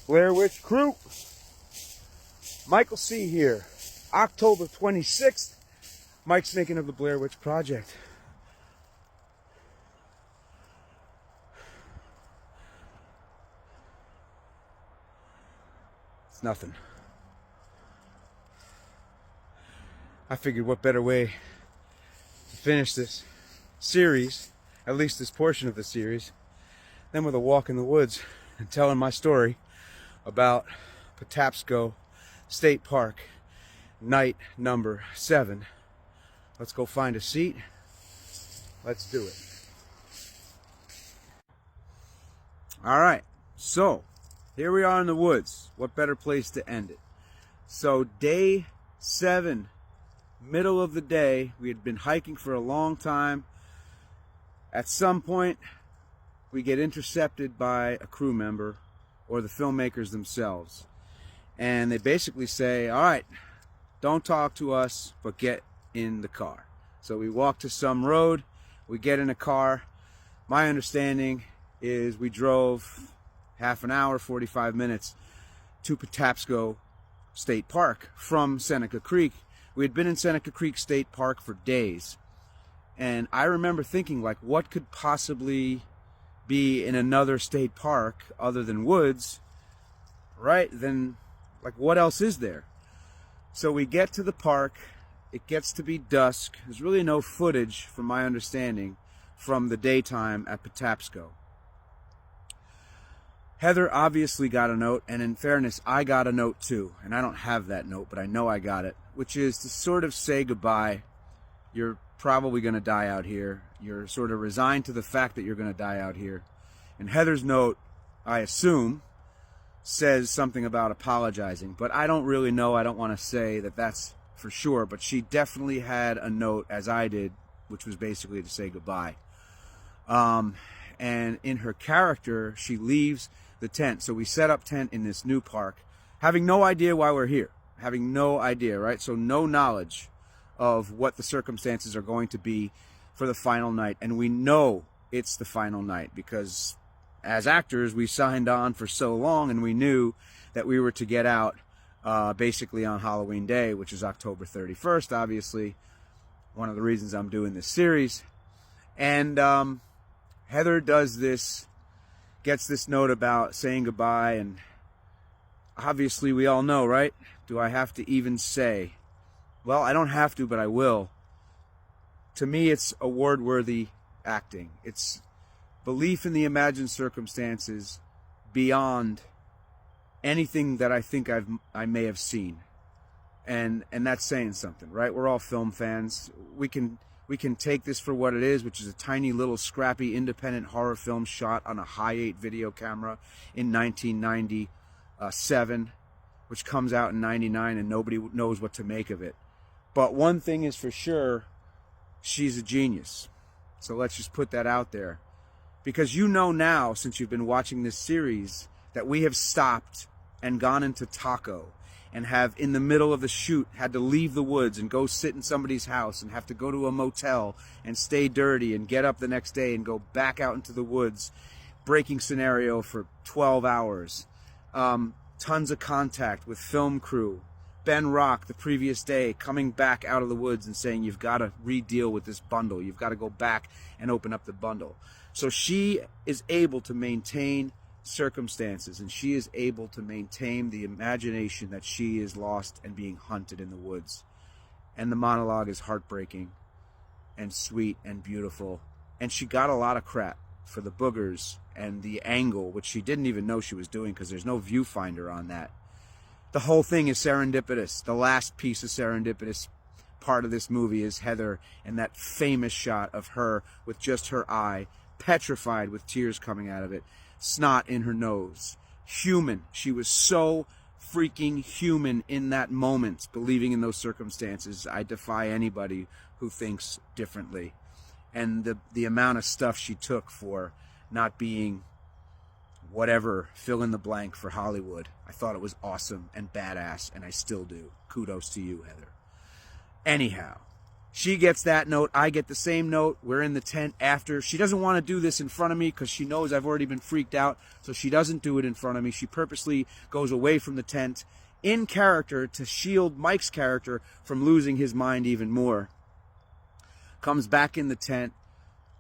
Blair Witch Crew. Michael C. here. October 26th. Mike's making of the Blair Witch Project. It's nothing. I figured what better way to finish this series, at least this portion of the series, than with a walk in the woods and telling my story about Patapsco State Park, night number 7. Let's go find a seat. Let's do it. All right, so here we are in the woods. What better place to end it? So day 7, middle of the day. We had been hiking for a long time. At some point, we get intercepted by a crew member or the filmmakers themselves. And they basically say, all right, don't talk to us, but get in the car. So we walk to some road, we get in a car. My understanding is we drove half an hour, 45 minutes to Patapsco State Park from Seneca Creek. We had been in Seneca Creek State Park for days. And I remember thinking, like, what could possibly be in another state park other than woods, right? Then, like, what else is there? So we get to the park. It gets to be dusk. There's really no footage, from my understanding, from the daytime at Patapsco. Heather obviously got a note, and in fairness, I got a note too. And I don't have that note, but I know I got it, which is to sort of say goodbye. You're probably going to die out here. You're sort of resigned to the fact that you're going to die out here. And Heather's note, I assume, says something about apologizing, but I don't really know. I don't want to say that that's for sure, but she definitely had a note, as I did, which was basically to say goodbye. And in her character, she leaves the tent. So we set up tent in this new park, having no idea why we're here, having no idea, right? So no knowledge of what the circumstances are going to be for the final night. And we know it's the final night because as actors, we signed on for so long and we knew that we were to get out basically on Halloween Day, which is October 31st, obviously. One of the reasons I'm doing this series. And Heather does this, gets this note about saying goodbye, and obviously we all know, right? Do I have to even say? Well, I don't have to, but I will. To me, it's award-worthy acting. It's belief in the imagined circumstances beyond anything that I think I may have seen. And that's saying something, right? We're all film fans. We can take this for what it is, which is a tiny little scrappy independent horror film shot on a Hi-8 video camera in 1997, which comes out in 99 and nobody knows what to make of it. But one thing is for sure, she's a genius. So let's just put that out there. Because you know now, since you've been watching this series, that we have stopped and gone into taco and have, in the middle of the shoot, had to leave the woods and go sit in somebody's house and have to go to a motel and stay dirty and get up the next day and go back out into the woods, breaking scenario for 12 hours. Tons of contact with film crew. Ben Rock, the previous day, coming back out of the woods and saying, you've got to re-deal with this bundle. You've got to go back and open up the bundle. So she is able to maintain circumstances, and she is able to maintain the imagination that she is lost and being hunted in the woods. And the monologue is heartbreaking and sweet and beautiful. And she got a lot of crap for the boogers and the angle, which she didn't even know she was doing because there's no viewfinder on that. The whole thing is serendipitous. The last piece of serendipitous part of this movie is Heather and that famous shot of her with just her eye, petrified with tears coming out of it, snot in her nose. Human. She was so freaking human in that moment, believing in those circumstances. I defy anybody who thinks differently. And the amount of stuff she took for not being whatever, fill in the blank for Hollywood. I thought it was awesome and badass, and I still do. Kudos to you, Heather. Anyhow, She gets that note. I get the same note. We're in the tent after. She doesn't want to do this in front of me because she knows I've already been freaked out. So she doesn't do it in front of me. She purposely goes away from the tent in character to shield Mike's character from losing his mind even more. Comes back in the tent.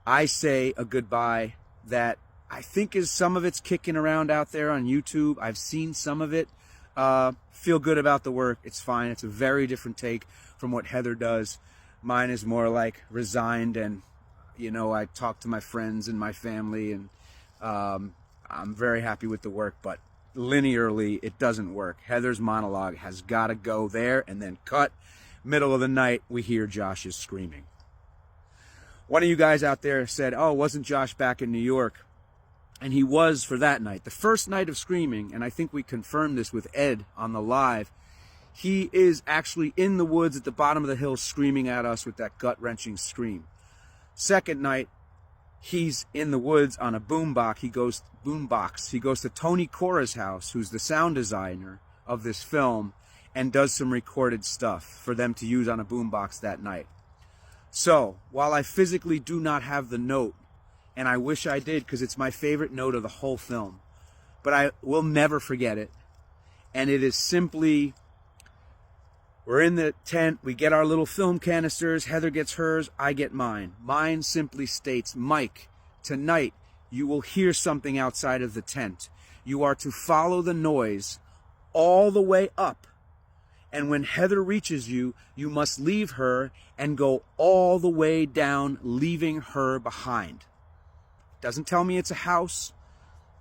I say a goodbye that I think is some of it's kicking around out there on YouTube. I've seen some of it. Feel good about the work. It's fine. It's a very different take from what Heather does. Mine is more like resigned, and I talk to my friends and my family, and I'm very happy with the work, but linearly it doesn't work. Heather's monologue has got to go there, and then cut. Middle of the night, we hear Josh's screaming. One of you guys out there said, oh, wasn't Josh back in New York? And he was for that night. The first night of screaming, and I think we confirmed this with Ed on the live, he is actually in the woods at the bottom of the hill screaming at us with that gut-wrenching scream. Second night, he's in the woods on a boombox. He goes to Tony Cora's house, who's the sound designer of this film, and does some recorded stuff for them to use on a boombox that night. So, while I physically do not have the note, and I wish I did because it's my favorite note of the whole film, but I will never forget it, and it is simply... We're in the tent, we get our little film canisters, Heather gets hers, I get mine. Mine simply states, Mike, tonight you will hear something outside of the tent. You are to follow the noise all the way up. And when Heather reaches you, you must leave her and go all the way down, leaving her behind. Doesn't tell me it's a house.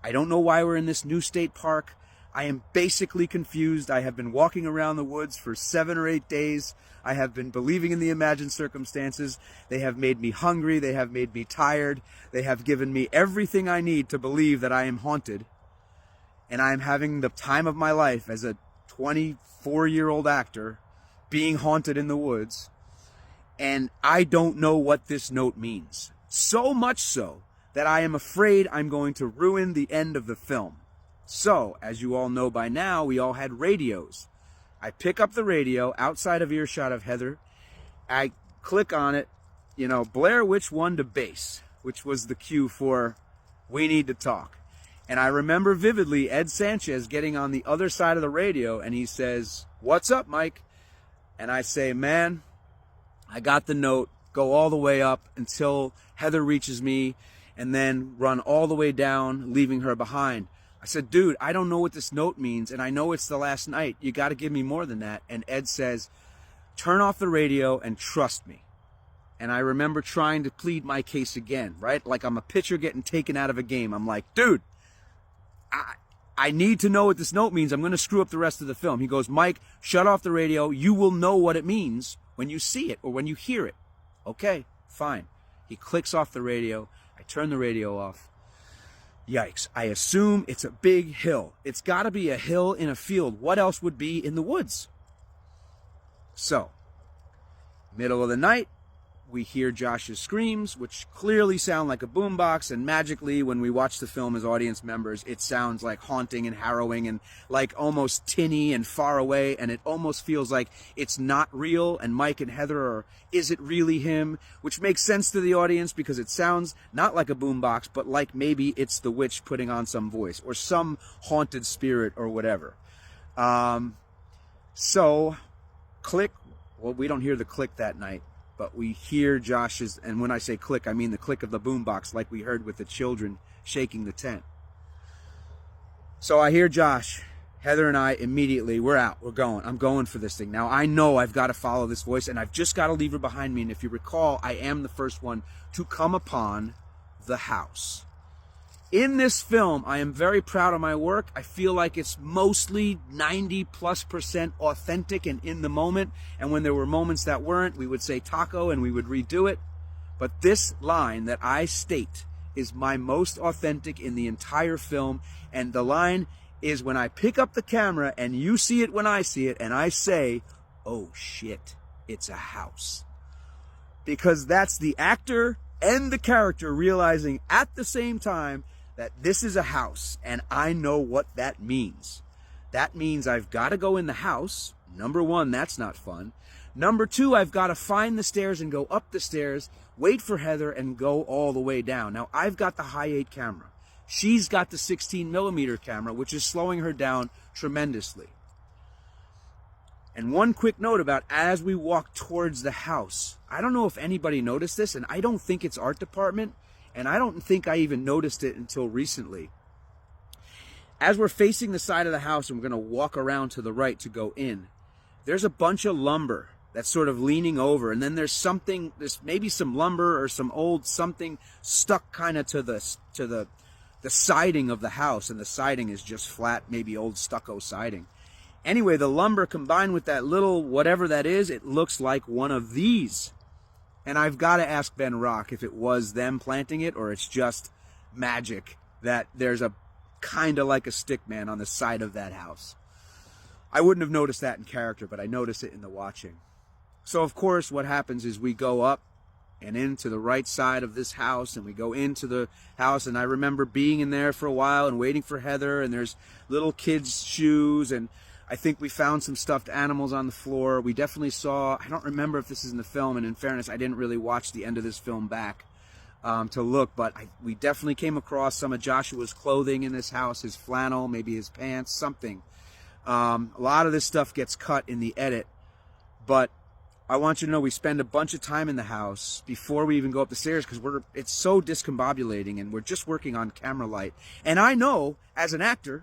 I don't know why we're in this new state park. I am basically confused. I have been walking around the woods for 7 or 8 days. I have been believing in the imagined circumstances. They have made me hungry. They have made me tired. They have given me everything I need to believe that I am haunted. And I am having the time of my life as a 24-year-old actor being haunted in the woods. And I don't know what this note means. So much so that I am afraid I'm going to ruin the end of the film. So, as you all know by now, we all had radios. I pick up the radio outside of earshot of Heather. I click on it, Blair, which one to base, which was the cue for we need to talk. And I remember vividly Ed Sanchez getting on the other side of the radio, and he says, what's up, Mike? And I say, man, I got the note. Go all the way up until Heather reaches me, and then run all the way down, leaving her behind. I said, dude, I don't know what this note means, and I know it's the last night. You got to give me more than that. And Ed says, turn off the radio and trust me. And I remember trying to plead my case again, right? Like I'm a pitcher getting taken out of a game. I'm like, dude, I need to know what this note means. I'm going to screw up the rest of the film. He goes, Mike, shut off the radio. You will know what it means when you see it or when you hear it. Okay, fine. He clicks off the radio. I turn the radio off. Yikes. I assume it's a big hill. It's got to be a hill in a field. What else would be in the woods? So, middle of the night, we hear Josh's screams, which clearly sound like a boombox, and magically, when we watch the film as audience members, it sounds like haunting and harrowing and like almost tinny and far away, and it almost feels like it's not real, and Mike and Heather are, is it really him? Which makes sense to the audience because it sounds not like a boombox, but like maybe it's the witch putting on some voice or some haunted spirit or whatever. So, click. Well, we don't hear the click that night. But we hear Josh's, and when I say click, I mean the click of the boombox like we heard with the children shaking the tent. So I hear Josh. Heather and I immediately, we're out. We're going. I'm going for this thing. Now, I know I've got to follow this voice, and I've just got to leave her behind me. And if you recall, I am the first one to come upon the house. In this film, I am very proud of my work. I feel like it's mostly 90+% authentic and in the moment. And when there were moments that weren't, we would say taco and we would redo it. But this line that I state is my most authentic in the entire film. And the line is when I pick up the camera and you see it when I see it and I say, oh shit, it's a house. Because that's the actor and the character realizing at the same time that this is a house, and I know what that means. That means I've got to go in the house. Number one, that's not fun. Number 2, I've got to find the stairs and go up the stairs, wait for Heather, and go all the way down. Now, I've got the high 8 camera. She's got the 16mm camera, which is slowing her down tremendously. And one quick note about as we walk towards the house, I don't know if anybody noticed this, and I don't think it's art department, and I don't think I even noticed it until recently. As we're facing the side of the house and we're going to walk around to the right to go in, there's a bunch of lumber that's sort of leaning over, and then there's maybe some lumber or some old something stuck kind of to the siding of the house, and the siding is just flat, maybe old stucco siding. Anyway, the lumber combined with that little whatever that is, it looks like one of these. And I've got to ask Ben Rock if it was them planting it or it's just magic that there's a kind of like a stick man on the side of that house. I wouldn't have noticed that in character, but I noticed it in the watching. So, of course, what happens is we go up and into the right side of this house, and we go into the house, and I remember being in there for a while and waiting for Heather, and there's little kids' shoes, and I think we found some stuffed animals on the floor. We definitely saw, I don't remember if this is in the film, and in fairness, I didn't really watch the end of this film back to look, but we definitely came across some of Joshua's clothing in this house, his flannel, maybe his pants, something. A lot of this stuff gets cut in the edit, but I want you to know we spend a bunch of time in the house before we even go up the stairs because it's so discombobulating, and we're just working on camera light. And I know, as an actor,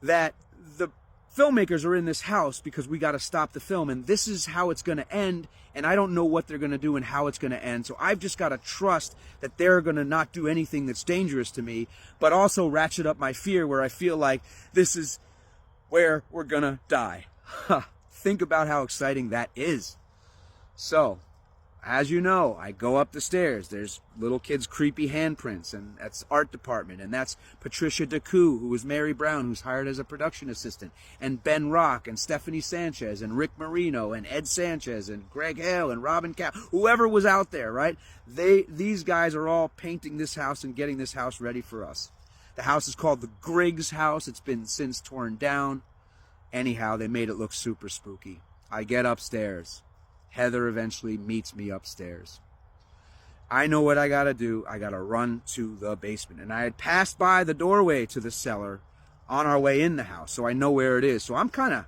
that the filmmakers are in this house because we got to stop the film, and this is how it's going to end, and I don't know what they're going to do and how it's going to end. So I've just got to trust that they're going to not do anything that's dangerous to me, but also ratchet up my fear where I feel like this is where we're going to die. Think about how exciting that is. So, as you know, I go up the stairs. There's little kids' creepy handprints, and that's art department, and that's Patricia DeCou, who was Mary Brown, who's hired as a production assistant, and Ben Rock, and Stephanie Sanchez, and Rick Marino, and Ed Sanchez, and Greg Hale, and Robin Cap, whoever was out there, right? These guys are all painting this house and getting this house ready for us. The house is called the Griggs house. It's been since torn down. Anyhow, they made it look super spooky. I get upstairs. Heather eventually meets me upstairs. I know what I gotta do. I gotta run to the basement. And I had passed by the doorway to the cellar on our way in the house, so I know where it is. So I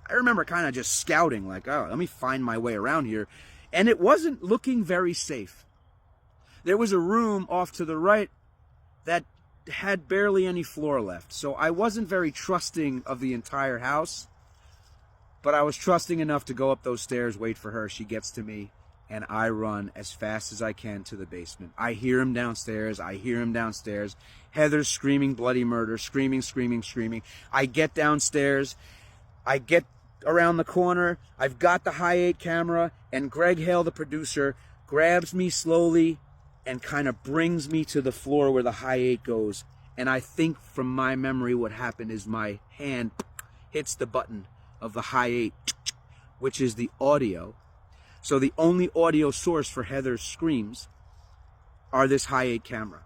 remember kind of just scouting, like, oh, let me find my way around here. And it wasn't looking very safe. There was a room off to the right that had barely any floor left. So I wasn't very trusting of the entire house. But I was trusting enough to go up those stairs, wait for her. She gets to me, and I run as fast as I can to the basement. I hear him downstairs. Heather's screaming bloody murder, screaming. I get downstairs. I get around the corner. I've got the high 8 camera, and Greg Hale, the producer, grabs me slowly and kind of brings me to the floor where the high 8 goes. And I think from my memory what happened is my hand hits the button of the high 8, which is the audio. So the only audio source for Heather's screams are this high 8 camera.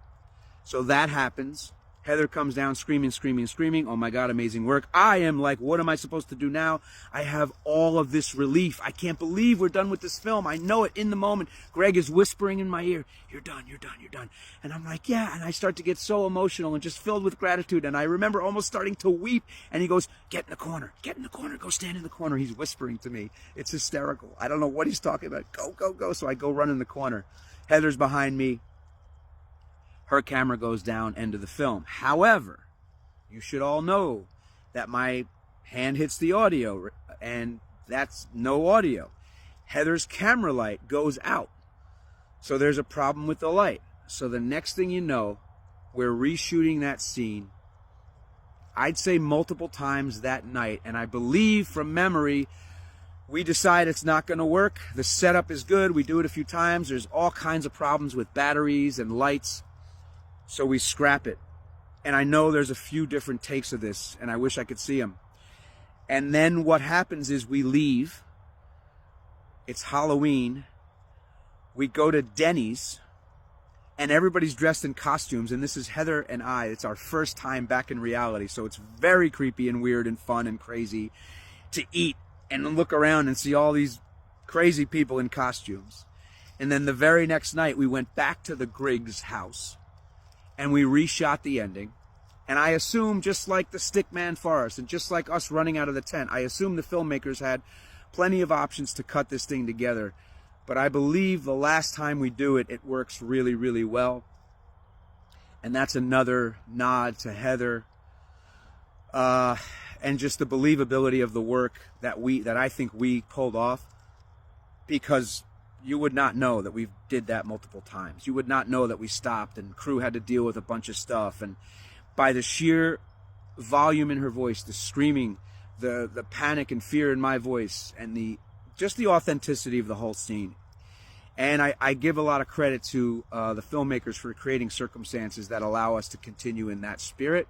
So that happens. Heather comes down screaming. Oh my God, amazing work. I am like, what am I supposed to do now? I have all of this relief. I can't believe we're done with this film. I know it in the moment. Greg is whispering in my ear, you're done. And I'm like, yeah. And I start to get so emotional and just filled with gratitude. And I remember almost starting to weep. And he goes, get in the corner, go stand in the corner. He's whispering to me. It's hysterical. I don't know what he's talking about. Go. So I go run in the corner. Heather's behind me. Her camera goes down, end of the film. However, you should all know that my hand hits the audio, and that's no audio. Heather's camera light goes out. So there's a problem with the light. So the next thing you know, we're reshooting that scene, I'd say multiple times that night. And I believe from memory, we decide it's not going to work. The setup is good. We do it a few times. There's all kinds of problems with batteries and lights. So we scrap it. And I know there's a few different takes of this, and I wish I could see them. And then what happens is we leave. It's Halloween. We go to Denny's, and everybody's dressed in costumes, and this is Heather and I. It's our first time back in reality, so it's very creepy and weird and fun and crazy to eat and look around and see all these crazy people in costumes. And then the very next night, we went back to the Griggs house and we reshot the ending. And I assume, just like the Stickman Forest and just like us running out of the tent, I assume the filmmakers had plenty of options to cut this thing together. But I believe the last time we do it, it works really, really well. And that's another nod to Heather, and just the believability of the work that I think we pulled off, because you would not know that we did that multiple times. You would not know that we stopped and crew had to deal with a bunch of stuff. And by the sheer volume in her voice, the screaming, the panic and fear in my voice, and just the authenticity of the whole scene. And I give a lot of credit to the filmmakers for creating circumstances that allow us to continue in that spirit,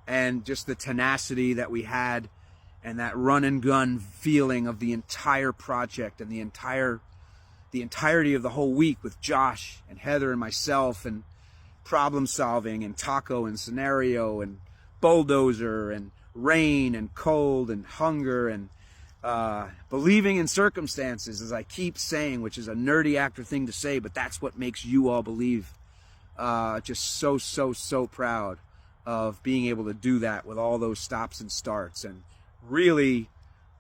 and just the tenacity that we had, and that run and gun feeling of the entire project, and the entirety of the whole week with Josh and Heather and myself, and problem solving, and taco and scenario and bulldozer and rain and cold and hunger, and believing in circumstances, as I keep saying, which is a nerdy actor thing to say, but that's what makes you all believe. Just so proud of being able to do that with all those stops and starts. And really,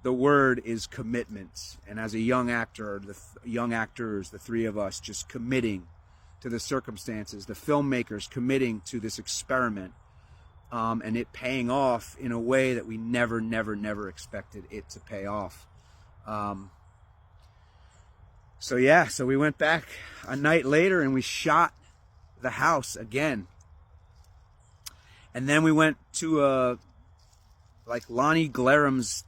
the word is commitment. And as a young actor, young actors, the three of us, just committing to the circumstances, the filmmakers committing to this experiment, and it paying off in a way that we never expected it to pay off. So we went back a night later and we shot the house again. And then we went to Lonnie Glaram's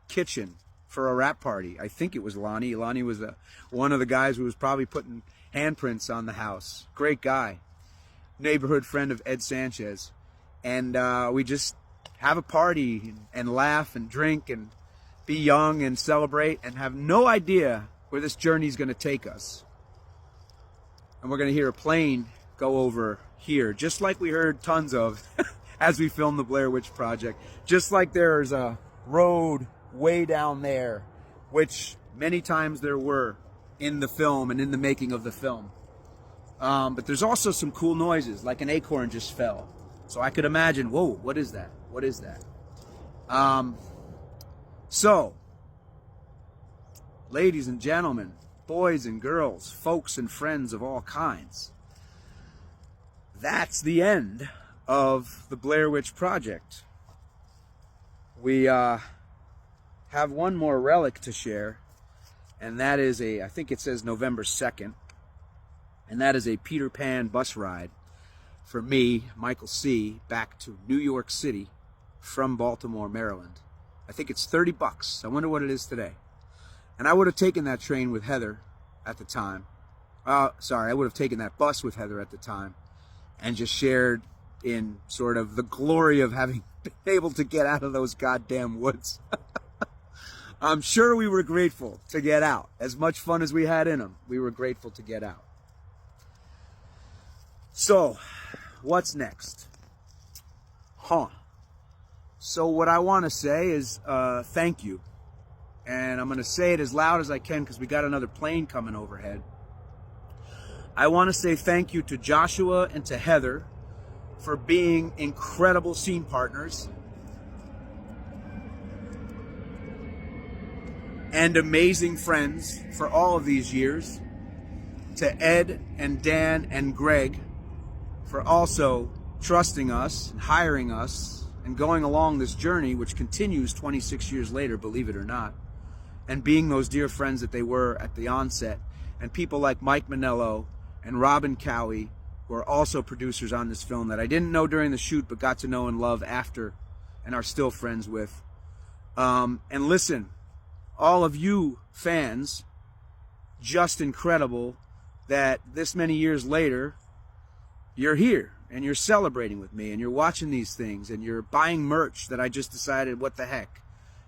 kitchen for a wrap party. I think it was Lonnie. Lonnie was one of the guys who was probably putting handprints on the house. Great guy. Neighborhood friend of Ed Sanchez. And we just have a party and laugh and drink and be young and celebrate and have no idea where this journey is going to take us. And we're going to hear a plane go over here, just like we heard tons of as we filmed the Blair Witch Project. Just like there's a road way down there, which many times there were in the film and in the making of the film. But there's also some cool noises, like an acorn just fell. So I could imagine, whoa, what is that? What is that? So, ladies and gentlemen, boys and girls, folks and friends of all kinds, that's the end of the Blair Witch Project. We have one more relic to share, and that is I think it says November 2nd, and that is a Peter Pan bus ride for me, Michael C., back to New York City from Baltimore, Maryland. I think it's $30. I wonder what it is today. And I would have taken that train with Heather at the time. I would have taken that bus with Heather at the time and just shared in sort of the glory of having been able to get out of those goddamn woods. I'm sure we were grateful to get out. As much fun as we had in them, we were grateful to get out. So, what's next? So what I want to say is thank you. And I'm going to say it as loud as I can because we got another plane coming overhead. I want to say thank you to Joshua and to Heather for being incredible scene partners and amazing friends for all of these years. To Ed and Dan and Greg for also trusting us and hiring us and going along this journey, which continues 26 years later, believe it or not, and being those dear friends that they were at the onset, and people like Mike Manello and Robin Cowie, who are also producers on this film that I didn't know during the shoot but got to know and love after and are still friends with. And listen, all of you fans, just incredible that this many years later, you're here and you're celebrating with me and you're watching these things and you're buying merch that I just decided, what the heck.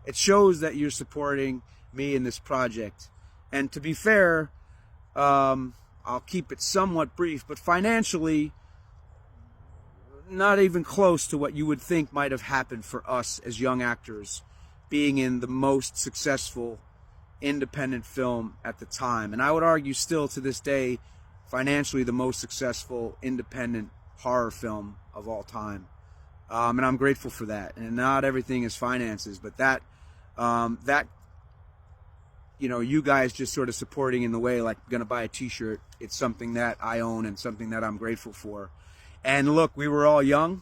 It shows that you're supporting me in this project. And to be fair, I'll keep it somewhat brief, but financially, not even close to what you would think might have happened for us as young actors, being in the most successful independent film at the time. And I would argue still to this day, financially the most successful independent horror film of all time. And I'm grateful for that. And not everything is finances, but that, you know, you guys just sort of supporting in the way, like gonna buy a t-shirt. It's something that I own and something that I'm grateful for. And look, we were all young,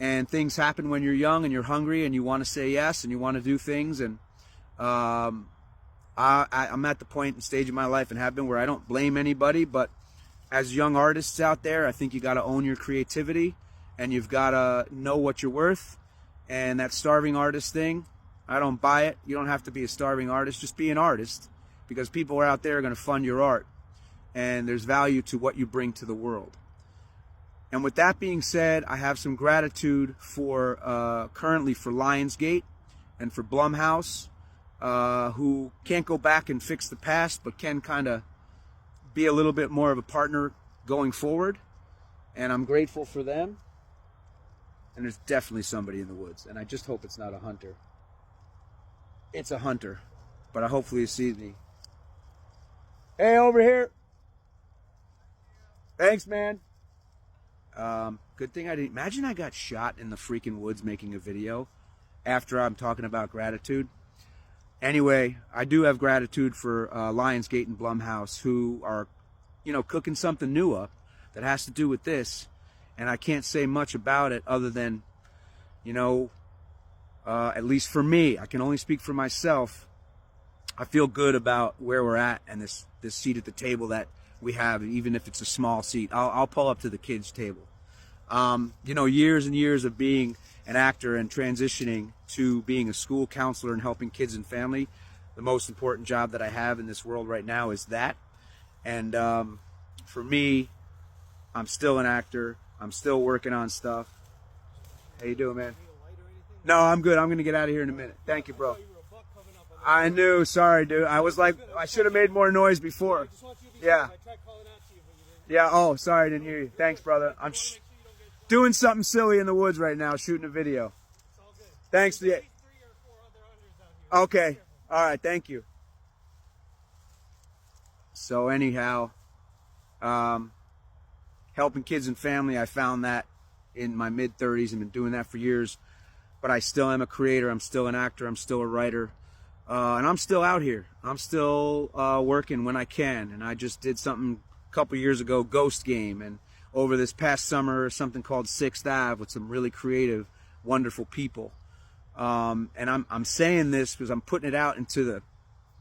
and things happen when you're young and you're hungry and you want to say yes and you want to do things. And I'm at the point and stage in my life, and have been, where I don't blame anybody, but as young artists out there, I think you got to own your creativity, and you've got to know what you're worth. And that starving artist thing, I don't buy it. You don't have to be a starving artist. Just be an artist, because people are out there going to fund your art, and there's value to what you bring to the world. And with that being said, I have some gratitude for currently for Lionsgate and for Blumhouse, who can't go back and fix the past, but can kind of be a little bit more of a partner going forward. And I'm grateful for them. And there's definitely somebody in the woods, and I just hope it's not a hunter. It's a hunter, but hopefully he sees me. Hey, over here. Thanks, man. Good thing I didn't. Imagine I got shot in the freaking woods making a video after I'm talking about gratitude. Anyway, I do have gratitude for Lionsgate and Blumhouse, who are, you know, cooking something new up that has to do with this. And I can't say much about it other than, you know, at least for me, I can only speak for myself. I feel good about where we're at and this seat at the table that we have, even if it's a small seat. I'll pull up to the kids' table. You know, years and years of being an actor and transitioning to being a school counselor and helping kids and family. The most important job that I have in this world right now is that. And for me, I'm still an actor. I'm still working on stuff. How you doing, man? No, I'm good. I'm going to get out of here in a minute. Thank you, bro. I knew. Sorry, dude. I was like, I should have made more noise before. Yeah. Yeah. Oh, sorry. I didn't hear you. Thanks, brother. I'm doing something silly in the woods right now, shooting a video. Thanks. Okay. All right. Thank you. So anyhow, helping kids and family, I found that in my mid-30s and been doing that for years. But I still am a creator. I'm still an actor. I'm still a writer. And I'm still out here. I'm still working when I can. And I just did something a couple years ago, Ghost Game. And over this past summer, something called 6th Ave with some really creative, wonderful people. And I'm saying this because I'm putting it out into the,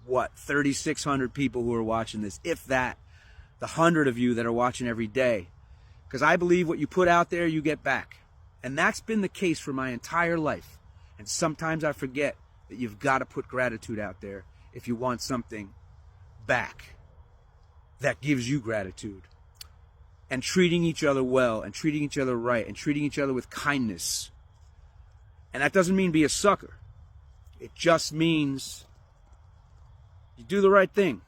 3,600 people who are watching this, if that, the 100 of you that are watching every day. Because I believe what you put out there, you get back. And that's been the case for my entire life. And sometimes I forget that you've got to put gratitude out there if you want something back that gives you gratitude. And treating each other well, and treating each other right, and treating each other with kindness. And that doesn't mean be a sucker. It just means you do the right thing.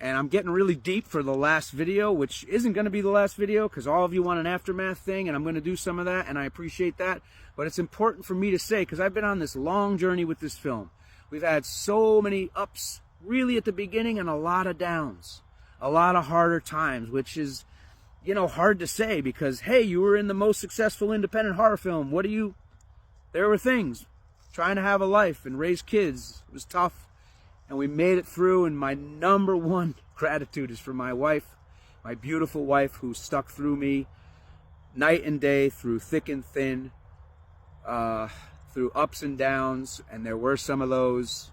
And I'm getting really deep for the last video, which isn't going to be the last video because all of you want an aftermath thing, and I'm going to do some of that, and I appreciate that. But it's important for me to say, because I've been on this long journey with this film. We've had so many ups really at the beginning and a lot of downs, a lot of harder times, which is, you know, hard to say because, hey, you were in the most successful independent horror film. There were things. Trying to have a life and raise kids. It was tough. And we made it through, and my number one gratitude is for my wife, my beautiful wife, who stuck through me night and day, through thick and thin, through ups and downs, and there were some of those.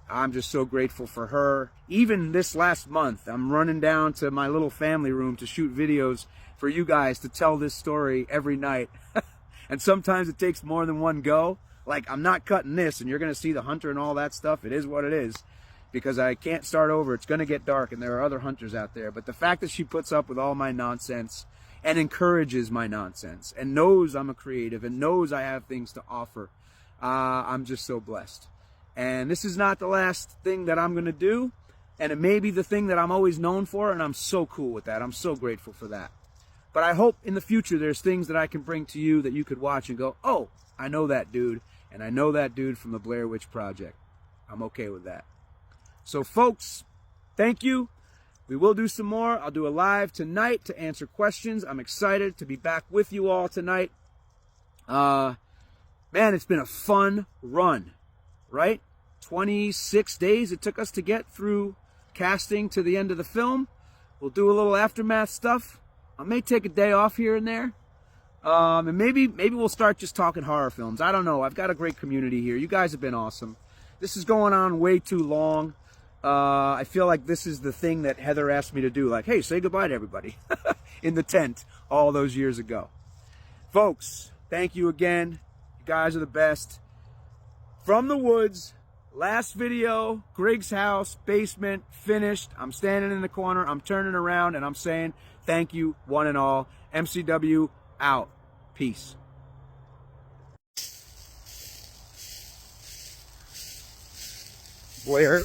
I'm just so grateful for her. Even this last month, I'm running down to my little family room to shoot videos for you guys to tell this story every night. And sometimes it takes more than one go. Like, I'm not cutting this, and you're going to see the hunter and all that stuff. It is what it is, because I can't start over. It's going to get dark, and there are other hunters out there. But the fact that she puts up with all my nonsense and encourages my nonsense and knows I'm a creative and knows I have things to offer, I'm just so blessed. And this is not the last thing that I'm going to do, and it may be the thing that I'm always known for, and I'm so cool with that. I'm so grateful for that. But I hope in the future there's things that I can bring to you that you could watch and go, oh, I know that dude. And I know that dude from the Blair Witch Project. I'm okay with that. So folks, thank you. We will do some more. I'll do a live tonight to answer questions. I'm excited to be back with you all tonight. Man, it's been a fun run, right? 26 days it took us to get through casting to the end of the film. We'll do a little aftermath stuff. I may take a day off here and there. And maybe we'll start just talking horror films. I don't know. I've got a great community here. You guys have been awesome. This is going on way too long. I feel like this is the thing that Heather asked me to do. Like, hey, say goodbye to everybody in the tent all those years ago. Folks, thank you again. You guys are the best. From the woods, last video, Grig's house, basement, finished. I'm standing in the corner. I'm turning around and I'm saying thank you, one and all. MCW out. Peace. Blair.